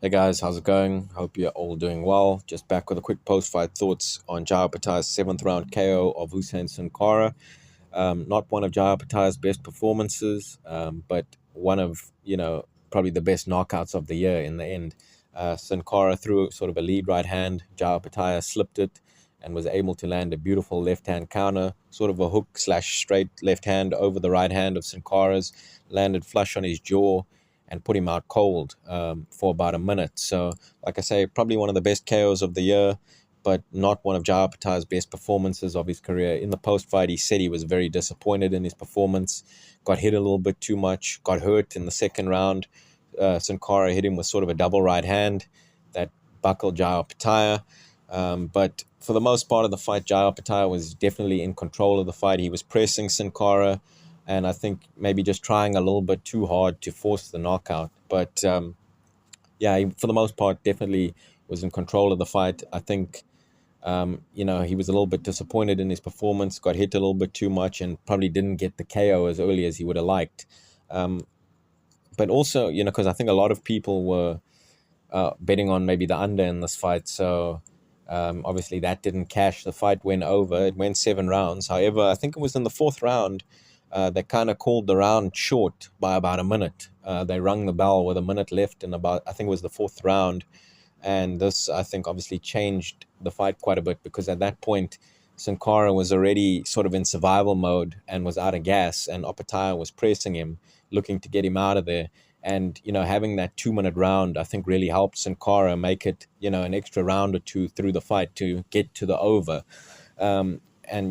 Hey guys, how's it going? Hope you're all doing well. Just back with a quick post-fight thoughts on Jai Opetaia's seventh round KO of Huseyin Cinkara. Not one of Jai Opetaia's best performances, but one of probably the best knockouts of the year in the end. Cinkara threw sort of a lead right hand. Jai Opetaia slipped it and was able to land a beautiful left hand counter, sort of a hook slash straight left hand over the right hand of Cinkara's, landed flush on his jaw and put him out cold for about a minute. So, like I say, probably one of the best KOs of the year, but not one of Jai Opetaia's best performances of his career. In the post-fight, he said he was very disappointed in his performance, got hit a little bit too much, got hurt in the second round. Cinkara hit him with sort of a double right hand that buckled Jai Opetaia. But for the most part of the fight, Jai Opetaia was definitely in control of the fight. He was pressing Cinkara, and I think maybe just trying a little bit too hard to force the knockout. But yeah, for the most part, definitely was in control of the fight. I think, he was a little bit disappointed in his performance, got hit a little bit too much, and probably didn't get the KO as early as he would have liked. But also, because I think a lot of people were betting on maybe the under in this fight. So obviously that didn't cash. The fight went over. It went 7 rounds. However, I think it was in the fourth round. They kind of called the round short by about a minute. They rung the bell with a minute left in about, I think it was the fourth round. And this, I think, obviously changed the fight quite a bit because at that point, Cinkara was already sort of in survival mode and was out of gas, and Opetaia was pressing him, looking to get him out of there. And, having that 2 minute round, I think really helped Cinkara make it, an extra round or two through the fight to get to the over. And,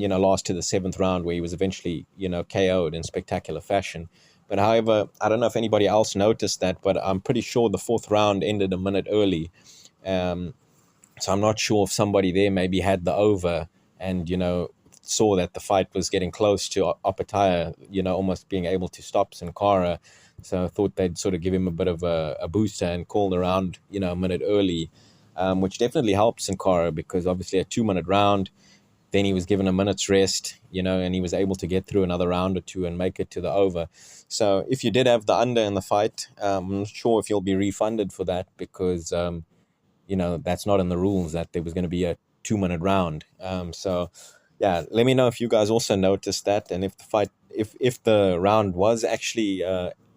lost to the seventh round where he was eventually, KO'd in spectacular fashion. But however, I don't know if anybody else noticed that, but I'm pretty sure the fourth round ended a minute early. Um, so I'm not sure if somebody there maybe had the over and, saw that the fight was getting close to Opetaia, almost being able to stop Cinkara. So I thought they'd sort of give him a bit of a booster and call the round, a minute early, which definitely helped Cinkara because obviously a 2 minute round, then he was given a minute's rest, and he was able to get through another round or two and make it to the over. So if you did have the under in the fight, I'm not sure if you'll be refunded for that because that's not in the rules that there was going to be a 2 minute round. So yeah, let me know if you guys also noticed that, and if the fight, if the round was actually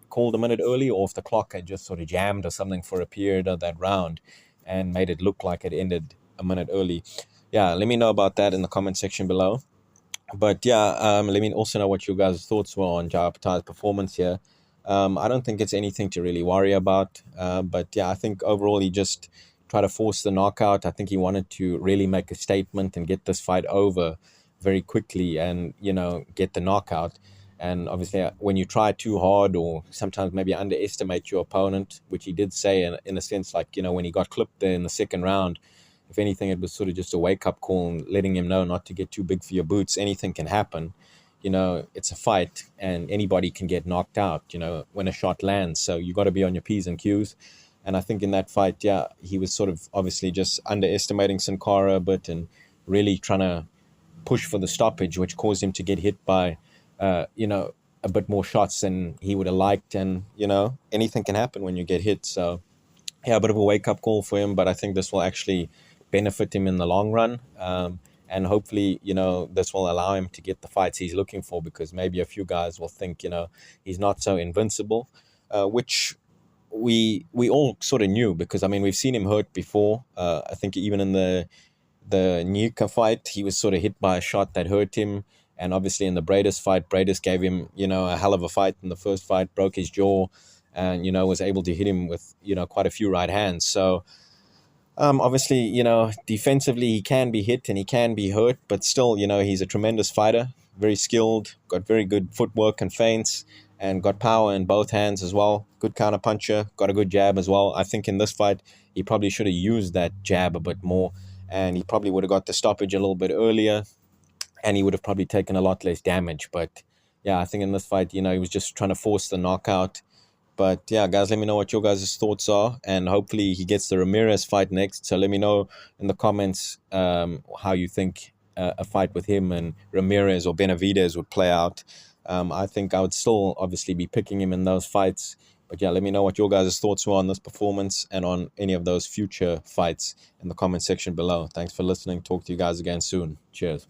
called a minute early, or if the clock had just sort of jammed or something for a period of that round and made it look like it ended a minute early. Yeah, let me know about that in the comment section below. But yeah, let me also know what you guys' thoughts were on Jai Opetaia's performance here. I don't think it's anything to really worry about. But yeah, I think overall he just tried to force the knockout. I think he wanted to really make a statement and get this fight over very quickly and, get the knockout. And obviously, when you try too hard or sometimes maybe underestimate your opponent, which he did say in a sense, like, when he got clipped there in the second round, if anything, it was sort of just a wake-up call and letting him know not to get too big for your boots. Anything can happen. It's a fight and anybody can get knocked out, when a shot lands. So you got to be on your P's and Q's. And I think in that fight, yeah, he was sort of obviously just underestimating Cinkara a bit and really trying to push for the stoppage, which caused him to get hit by, a bit more shots than he would have liked. And, anything can happen when you get hit. So, yeah, a bit of a wake-up call for him, but I think this will actually benefit him in the long run. And hopefully, this will allow him to get the fights he's looking for because maybe a few guys will think, he's not so invincible, which we all sort of knew because, I mean, we've seen him hurt before. I think even in the Nika fight, he was sort of hit by a shot that hurt him. And obviously in the Bradis fight, Bradis gave him, a hell of a fight in the first fight, broke his jaw, and, was able to hit him with, quite a few right hands. So, obviously, defensively he can be hit and he can be hurt, but still, he's a tremendous fighter, very skilled, got very good footwork and feints, and got power in both hands as well. Good counter puncher, got a good jab as well. I think in this fight, he probably should have used that jab a bit more, and he probably would have got the stoppage a little bit earlier, and he would have probably taken a lot less damage. But yeah, I think in this fight, he was just trying to force the knockout. But yeah, guys, let me know what your guys' thoughts are, and hopefully he gets the Ramirez fight next. So let me know in the comments how you think a fight with him and Ramirez or Benavidez would play out. I think I would still obviously be picking him in those fights, But yeah, let me know what your guys' thoughts were on this performance and on any of those future fights in the comment section below. Thanks for listening. Talk to you guys again soon. Cheers.